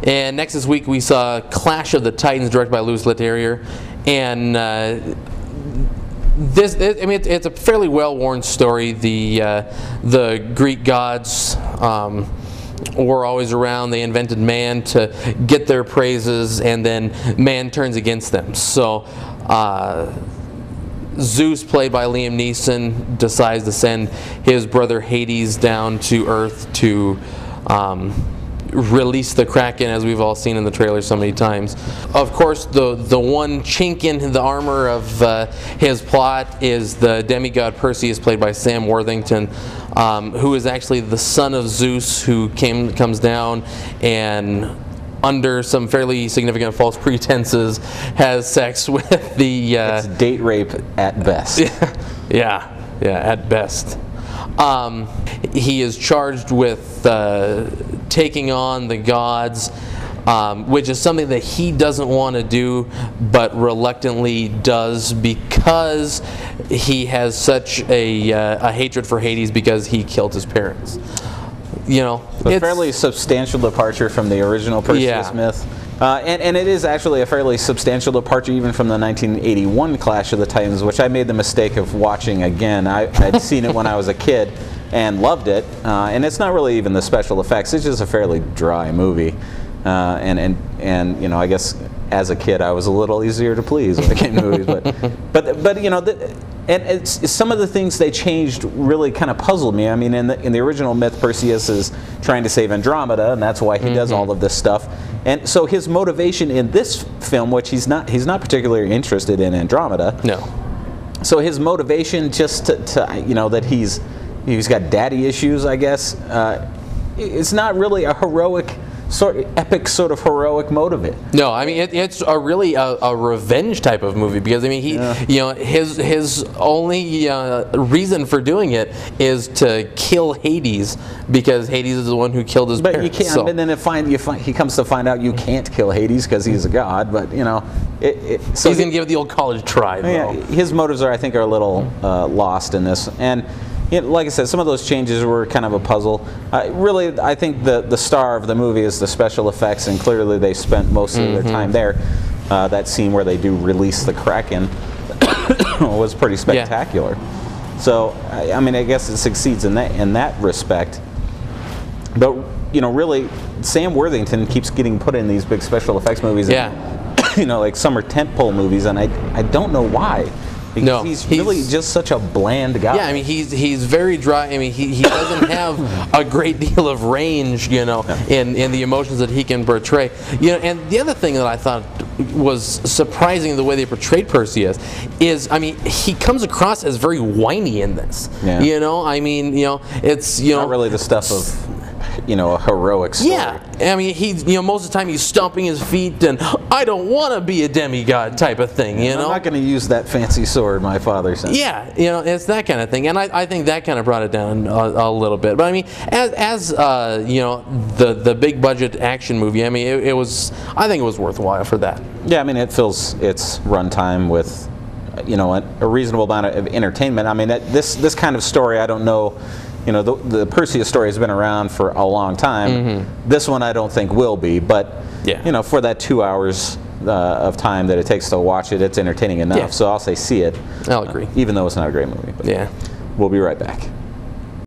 And next this week we saw Clash of the Titans, directed by Louis Leterrier, and it's a fairly well-worn story. The Greek gods were always around. They invented man to get their praises, and then man turns against them. So Zeus, played by Liam Neeson, decides to send his brother Hades down to Earth to release the Kraken, as we've all seen in the trailer so many times. Of course, the one chink in the armor of his plot is the demigod Perseus, played by Sam Worthington, who is actually the son of Zeus, who comes down and, under some fairly significant false pretenses, has sex with the... it's date rape at best. Yeah, at best. He is charged with taking on the gods, which is something that he doesn't want to do, but reluctantly does because he has such a hatred for Hades because he killed his parents. You know, a fairly substantial departure from the original Perseus myth. And it is actually a fairly substantial departure even from the 1981 Clash of the Titans, which I made the mistake of watching again. I'd seen it when I was a kid and loved it. And it's not really even the special effects. It's just a fairly dry movie. And you know, I guess as a kid I was a little easier to please when it came to movies. But you know, and some of the things they changed really kind of puzzled me. I mean, in the original myth, Perseus is trying to save Andromeda, and that's why he does all of this stuff. And so his motivation in this film, which he's not particularly interested in Andromeda. No. So his motivation, just to you know, that he's got daddy issues, I guess. It's not really a heroic epic sort of heroic motive. No, I mean it's really a revenge type of movie, because I mean you know, his only reason for doing it is to kill Hades, because Hades is the one who killed his parents. But you can't. And then he comes to find out you can't kill Hades because he's a god. But you know, so he's gonna give it the old college try. Though. Yeah, his motives are, I think, are a little lost in this. And you know, like I said, some of those changes were kind of a puzzle. Really, I think the star of the movie is the special effects, and clearly they spent most of their time there. That scene where they do release the Kraken was pretty spectacular. Yeah. So, I mean, I guess it succeeds in that respect. But you know, really, Sam Worthington keeps getting put in these big special effects movies. Yeah. And, you know, like summer tentpole movies, and I don't know why. Because he's really just such a bland guy. Yeah, I mean, he's very dry. I mean, he doesn't have a great deal of range, you know, in the emotions that he can portray. You know, and the other thing that I thought was surprising, the way they portrayed Perseus, is, I mean, he comes across as very whiny in this. Yeah. You know, I mean, you know, it's, you know, not really the stuff of, you know, a heroic story. Yeah, I mean, you know, most of the time he's stomping his feet and I don't want to be a demigod type of thing, you know. I'm not going to use that fancy sword my father sent. Yeah, you know, it's that kind of thing, and I think that kind of brought it down a little bit. But I mean, as you know, the big budget action movie, I mean, I think it was worthwhile for that. Yeah, I mean, it fills its runtime with, you know, a reasonable amount of entertainment. I mean, this kind of story, I don't know. You know, the Perseus story has been around for a long time. This one I don't think will be, but you know, for that 2 hours of time that it takes to watch it, it's entertaining enough. So I'll say see it. I'll agree. Even though it's not a great movie. But we'll be right back.